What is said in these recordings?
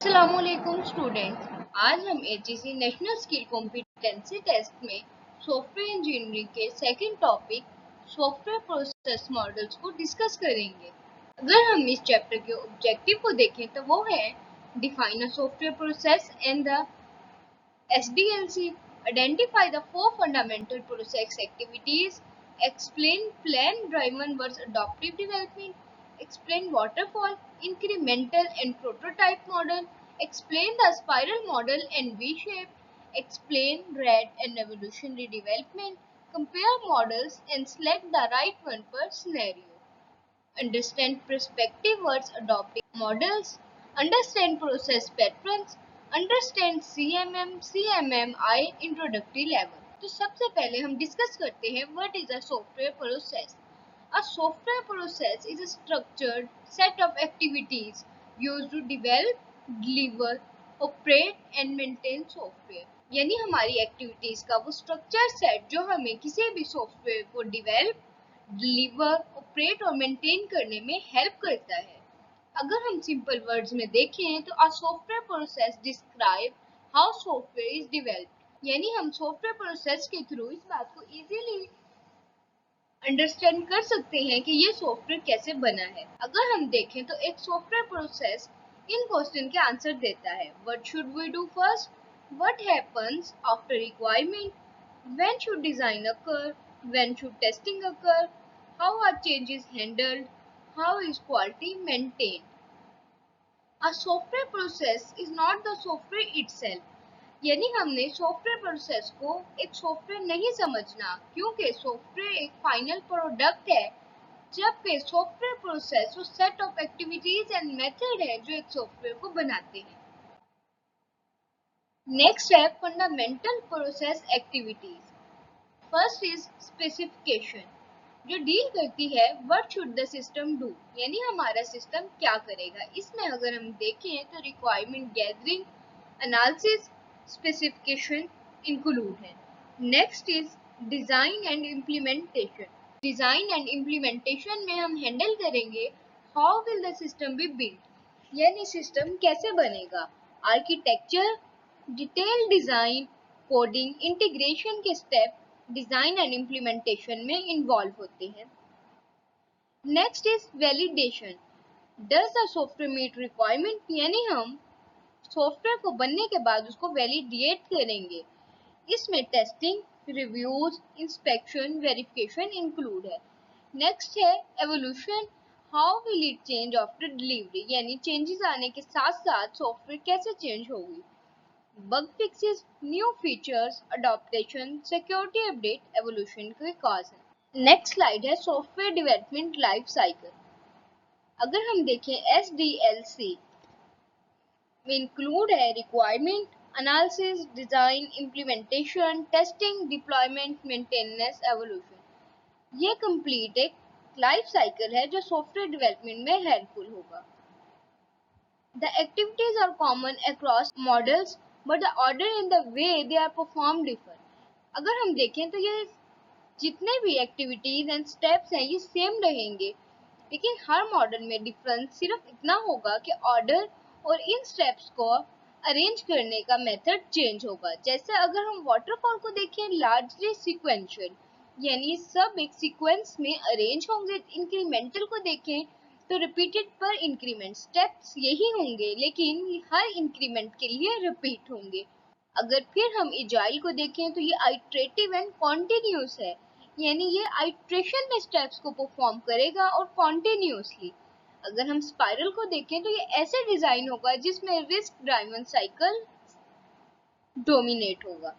अस्सलामुअलैकुम स्टूडेंट्स। आज हम HEC national skill competency test में सॉफ्टवेयर इंजीनियरिंग के second topic software process models को डिस्कस करेंगे। अगर हम इस चैप्टर के ऑब्जेक्टिव को देखें तो वो है define a software process and the SDLC, identify the four fundamental process activities, explain plan-driven versus adaptive development, explain waterfall, incremental and prototype model, explain the spiral model and V-shaped, explain RAD and evolutionary development, compare models and select the right one per scenario. Understand perspective versus adopting models, understand process patterns, understand CMMI introductory level। तो सबसे पहले हम discuss करते हैं what is a software process. A software process is a structured set of activities used to develop, deliver, operate and maintain software। यानी हमारी activities का वो स्ट्रक्चर सेट जो हमें किसी भी सॉफ्टवेयर को डिवेलप, डिलीवर, ऑपरेट और मेंटेन करने में हेल्प करता है। अगर हम सिंपल वर्ड्स में देखें तो a software process describe how software is developed. यानी हम सॉफ्टवेयर प्रोसेस के थ्रू इस बात को इजीली अंडरस्टैंड कर सकते हैं कि ये सॉफ्टवेयर कैसे बना है। अगर हम देखें तो एक सॉफ्टवेयर प्रोसेस इन क्वेश्चन के आंसर देता है। What should we do first, what happens after requirement, when should design occur, when should testing occur, how are changes handled, how is quality maintained. A software process is not the software itself। यानी हमने software process को एक software नहीं समझना, क्योंकि software एक final product है, जबकि सॉफ्टवेयर प्रोसेस वो set of activities and method है जो एक सॉफ्टवेयर को बनाते हैं। नेक्स्ट है fundamental process activities. First is specification, जो डील करती है what should the system do, यानी हमारा सिस्टम क्या करेगा। इसमें अगर हम देखें तो requirement gathering, analysis, specification include है। Next is design and implementation. Design and implementation में हम हैंडल करेंगे how will the system be build, यानी सिस्टम कैसे बनेगा। Architecture, detail design, coding, integration के स्टेप डिजाइन एंड इम्प्लीमेंटेशन में इन्वॉल्व होते हैं। Next is validation, does the software meet requirement, यानी हम सॉफ्टवेयर को बनने के बाद उसको वैलिडेट करेंगे। इसमें testing, reviews, inspection, verification include है। नेक्स्ट है evolution, how will it change after delivery, यानी चेंजेस आने के साथ साथ सॉफ्टवेयर कैसे चेंज होगी। Bug fixes, new features, adaptation, security update, evolution के कॉज है। नेक्स्ट स्लाइड है सॉफ्टवेयर डेवलपमेंट लाइफ साइकिल। अगर हम देखें SDLC में इंक्लूड है requirement, analysis, design, implementation, testing, deployment, maintenance, evolution. ये कंप्लीट एक लाइफ साइकिल है जो सॉफ्टवेयर डेवलपमेंट में हेल्पफुल होगा। The activities are common across models, but the order and the way they are performed differ। अगर हम देखें तो ये जितने भी एक्टिविटीज एंड स्टेप्स हैं ये सेम रहेंगे, लेकिन हर मॉडल में डिफरेंस सिर्फ इतना होगा कि ऑर्डर और इन स्टेप्स को अरेंज करने का मेथड चेंज होगा। जैसे अगर हम वाटरफॉल को देखें, लार्जली सीक्वेंशियल, यानी सब एक सीक्वेंस में अरेंज होंगे। इंक्रीमेंटल को देखें तो रिपीटेड पर इंक्रीमेंट स्टेप्स यही होंगे, लेकिन हर इंक्रीमेंट के लिए रिपीट होंगे। अगर फिर हम एजाइल को देखें तो ये आइट्रेटिव एंड कॉन्टिन्यूस है, यानी ये आइट्रेशन में स्टेप्स को परफॉर्म करेगा और कॉन्टिन्यूसली। अगर हम स्पाइरल को देखें तो ये ऐसे डिजाइन होगा जिसमें रिस्क ड्राइवन साइकिल डोमिनेट होगा।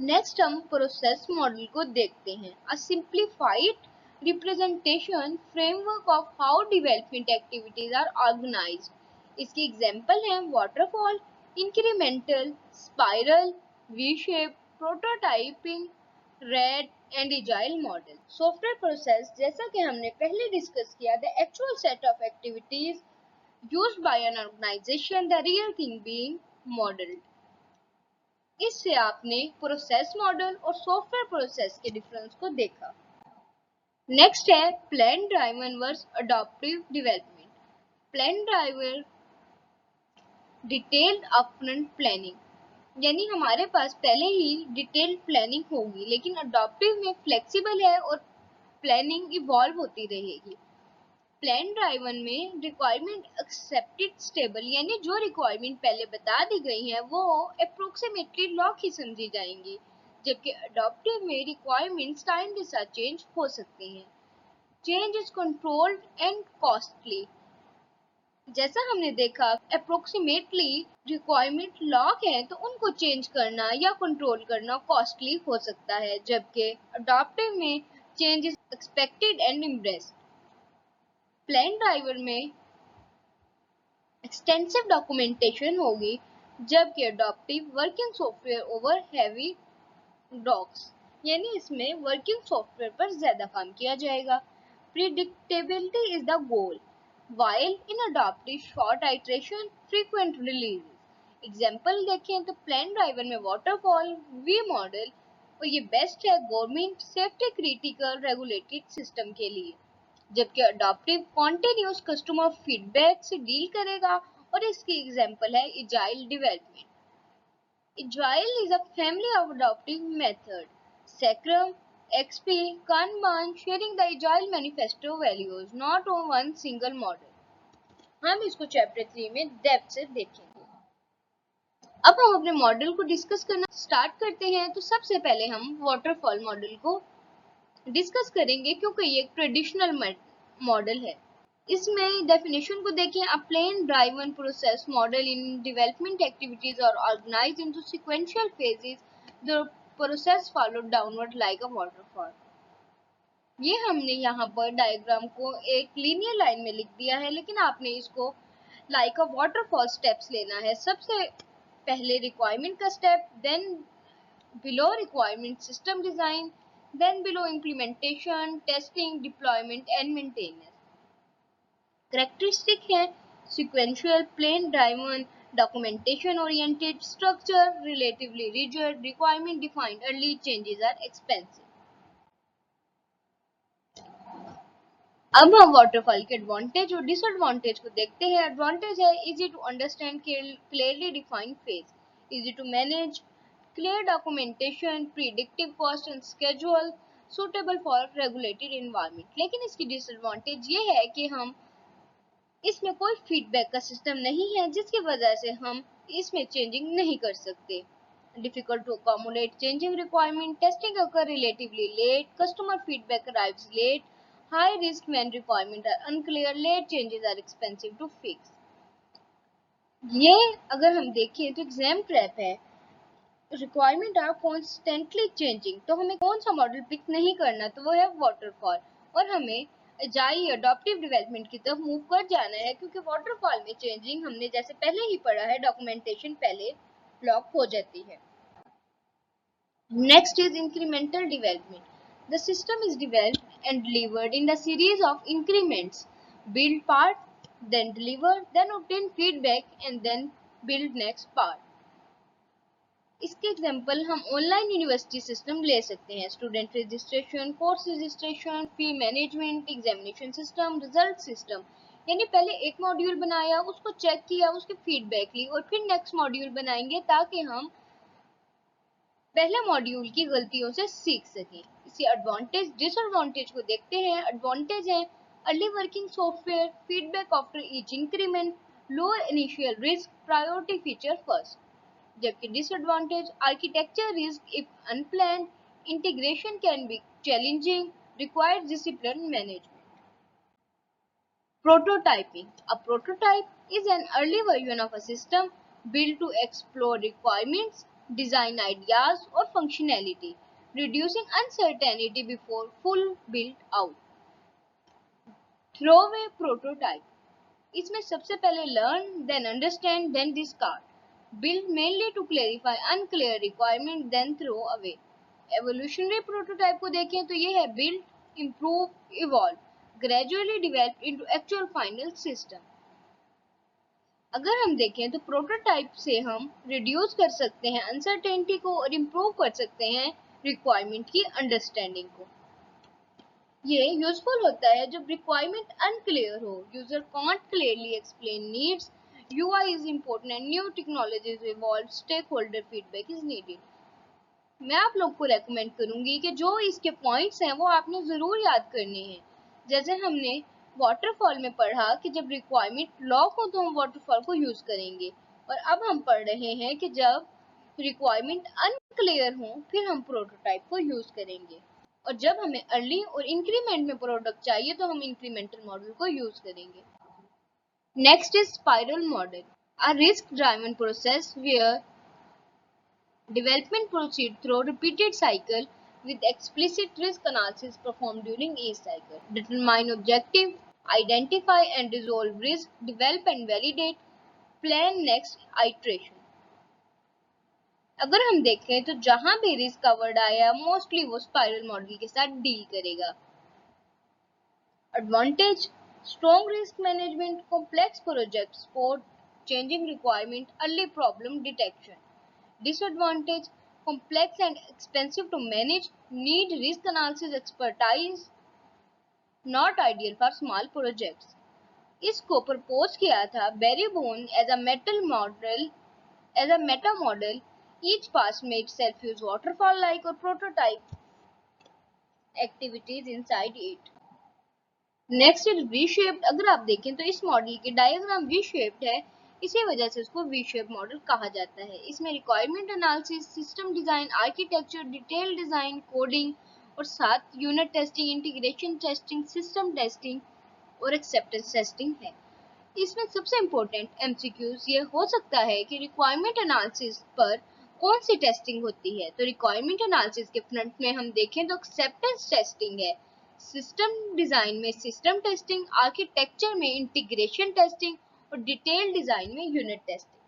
नेक्स्ट हम प्रोसेस मॉडल को देखते हैं। A simplified representation framework of how development activities are organised. इसके एग्जांपल हैं waterfall, incremental, spiral, V shape, prototyping, RAD and agile model. Software process, जैसा कि हमने पहले डिस्कस किया, the actual set of activities used by an organization, the real thing being modeled। इससे आपने process model और सॉफ्टवेयर प्रोसेस के difference को देखा। नेक्स्ट है plan driven versus adoptive development. Plan driver detailed upfront planning, यानी हमारे पास पहले ही डिटेल्ड प्लानिंग होगी, लेकिन अडॉप्टिव में फ्लेक्सिबल है और प्लानिंग इवॉल्व होती रहेगी। प्लान ड्राइवन में रिक्वायरमेंट एक्सेप्टेड स्टेबल, यानी जो रिक्वायरमेंट पहले बता दी गई है वो अप्रोक्सीमेटली लॉक ही समझी जाएंगी, जबकि अडॉप्टिव में रिक्वायरमेंट्स टाइम के साथ चेंज हो सकती हैं। Change is controlled and costly, जैसा हमने देखा अप्रोक्सीमेटली रिक्वायरमेंट लॉक है तो उनको चेंज करना या कंट्रोल करना कॉस्टली हो सकता है, जबकि अडॉप्टिव में change is expected and embraced. Plan driver में एक्सटेंसिव डॉक्यूमेंटेशन होगी, जबकि adaptive working software over heavy docs, यानी इसमें वर्किंग सॉफ्टवेयर पर ज्यादा काम किया जाएगा। Predictability is the goal, while in adoptive short iteration frequent releases। Example देखें तो प्लान ड्राइवर में वाटरफॉल वी मॉडल, और ये बेस्ट है government safety critical regulated system के लिए, जबकि अडॉप्टिव कॉन्टिन्यूस कस्टमर फीडबैक से डील करेगा, और इसकी एग्जाम्पल है agile development. Agile is a family of adoptive methods. Scrum, XP, Kanban, sharing the Agile manifesto values, not on one single model। हम इसको चैप्टर 3 में डेप्थ से देखेंगे। अब हम अपने मॉडल को डिस्कस करना स्टार्ट करते हैं। तो सबसे पहले हम वाटरफॉल मॉडल को डिस्कस करेंगे, क्योंकि ये एक ट्रेडिशनल मॉडल है। इसमें डेफिनेशन को देखें, a plan driven process model in development activities और organised into sequential phases, the process followed downward like a waterfall. ये हमने यहाँ पर डायग्राम को एक लीनियर लाइन में लिख दिया है, लेकिन आपने इसको लाइक अ वाटरफॉल स्टेप्स लेना है। सबसे पहले रिक्वायरमेंट का step, then below requirement system design, then below implementation, testing, deployment and maintenance. Characteristic है sequential, plain driven, documentation oriented, structure relatively rigid, requirement defined early, changes are expensive। अब हम waterfall के advantage और disadvantage को देखते हैं। Advantage है easy to understand, clearly defined phase, easy to manage, clear documentation, predictive cost and schedule, suitable for regulated environment. लेकिन इसकी डिसएडवांटेज ये है कि हम इसमें कोई फीडबैक का सिस्टम नहीं है, जिसकी वजह से हम इसमें चेंजिंग नहीं कर सकते। Difficult to accommodate changing requirement, testing occur relatively late, customer feedback arrives late, high risk when requirements are unclear, late changes are expensive to fix। ये अगर हम देखें तो एग्जाम ट्रैप है। रिक्वायरमेंट आर कॉन्स्टेंटली चेंजिंग, तो हमें कौन सा मॉडल पिक नहीं करना, तो वो है वाटरफॉल, और हमें एजाइल अडॉप्टिव डेवलपमेंट की तरफ मूव कर जाना है, क्योंकि वाटरफॉल में चेंजिंग हमने जैसे पहले ही पढ़ा है, डॉक्यूमेंटेशन पहले ब्लॉक हो जाती है। Next is incremental development, the system is developed and delivered in the series of increments, build part, then deliver, then obtain feedback and then build next part। इसके एग्जाम्पल हम ऑनलाइन यूनिवर्सिटी सिस्टम ले सकते हैं, student registration, course registration, fee management, examination system, result system. यानी पहले एक module बनाया, उसको चेक किया, उसके फीडबैक ली, और फिर नेक्स्ट मॉड्यूल बनाएंगे ताकि हम पहले मॉड्यूल की गलतियों से सीख सकें। इसी एडवांटेज डिसएडवांटेज को देखते हैं। एडवांटेज है early working software, feedback after each increment, lower initial risk, priority feature first. जबकि disadvantage architecture risk if unplanned, integration can be challenging, requires discipline management. Prototyping, a prototype is an early version of a system built to explore requirements, design ideas or functionality, reducing uncertainty before full build out। Throwaway prototype, इसमें सबसे पहले learn, then understand, then discard, build mainly to clarify unclear requirement, then throw away। Evolutionary prototype को देखें तो ये है build, improve, evolve, gradually develop into actual final system। अगर हम देखें तो प्रोटोटाइप से हम रिड्यूस कर सकते हैं अनसर्टेनिटी को और इम्प्रूव कर सकते हैं रिक्वायरमेंट की अंडरस्टैंडिंग को। ये यूजफुल होता है जब रिक्वायरमेंट अनक्लियर हो, user can't clearly explain needs, UI is important and new technologies evolve, stakeholder feedback is needed. मैं आप लोग को रेकमेंड करूंगी कि जो इसके पॉइंट्स हैं वो आपने ज़रूर याद करने हैं। जैसे हमने वाटरफॉल में पढ़ा कि जब रिक्वायरमेंट लॉक हो तो हम वाटरफॉल को यूज़ करेंगे, और अब हम पढ़ रहे हैं कि जब रिक्वायरमेंट अनक्लियर हो फिर हम प्रोटोटाइप को यूज़ करेंगे, और जब हमें अर्ली और इंक्रीमेंट में प्रोडक्ट चाहिए तो हम इंक्रीमेंटल मॉडल को यूज़ करेंगे। Next is spiral model, a risk driven process where development proceeds through repeated cycle with explicit risk analysis performed during each cycle. Determine objective, identify and resolve risk, develop and validate, plan next iteration. अगर हम देखें तो जहां भी risk का word आया mostly वो spiral model के साथ डील करेगा। Advantage, strong risk management, complex project support, changing requirement, early problem detection. Disadvantage, complex and expensive to manage, need risk analysis expertise, not ideal for small projects. इसको propose किया था Barry Boehm as a metal model, as a meta model, each pass made self-use waterfall like or prototype activities inside it. Next is V shaped. अगर आप देखें तो इस model की diagram V shaped है, इसी वजह से इसको वी शेप मॉडल कहा जाता है। इसमें requirement analysis, system design, architecture, detail design, coding और साथ unit testing, integration testing, system testing और एक्सेप्टेंस टेस्टिंग है। इसमें सबसे इम्पोर्टेंट एमसीक्यूज ये हो सकता है कि रिक्वायरमेंट एनालिसिस पर कौन सी टेस्टिंग होती है। तो रिक्वायरमेंट एनालिसिस के फ्रंट में हम देखें तो एक्सेप्टेंस टेस्टिंग है, सिस्टम डिजाइन में सिस्टम टेस्टिंग, आर्किटेक्चर में इंटीग्रेशन टेस्टिंग और डिटेल डिजाइन में यूनिट टेस्टिंग।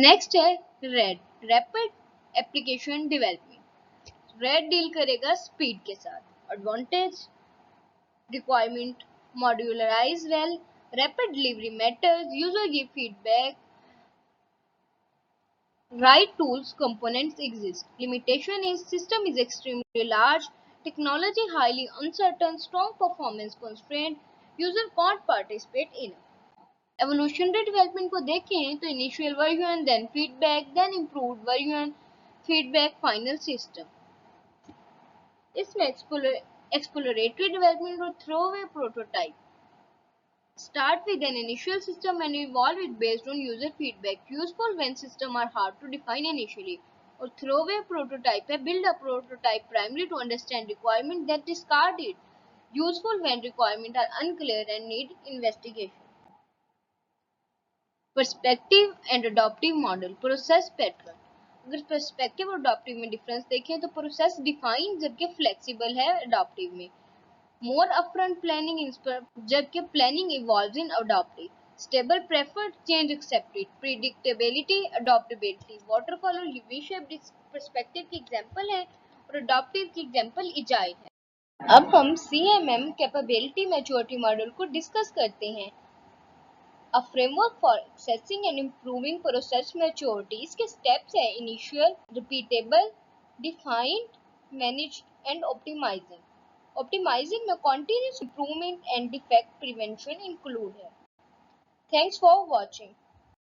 नेक्स्ट है RAD, rapid application development. RAD deal करेगा स्पीड के साथ। Advantage, requirement modularise well, rapid delivery matters, user give feedback, right tools, components exist. Limitation is system is extremely large, technology highly uncertain, strong performance constraint, user can't participate in. Evolutionary development को देखें तो initial version, then feedback, then improved version, feedback, final system. इसमें exploratory development और throwaway prototype. Start with an initial system and evolve it based on user feedback. Useful when systems are hard to define initially. और throwaway prototype है, build a prototype primarily to understand requirement, then discard it. Useful when requirements are unclear and need investigation. Perspective and adaptive model, process pattern. अगर perspective और adaptive में difference देखें तो process define जबकि flexible है adaptive में। More upfront planning जबकि planning evolves in adaptive. Stable preferred, change accepted. Predictability, adaptability. Waterfall और V-shaped perspective की example है और adaptive की example agile है। अब हम CMM capability maturity model को discuss करते हैं। A framework for assessing and improving process maturity. इसके steps है initial, repeatable, defined, managed and optimizing. Optimizing में continuous improvement and defect prevention include है। Thanks for watching.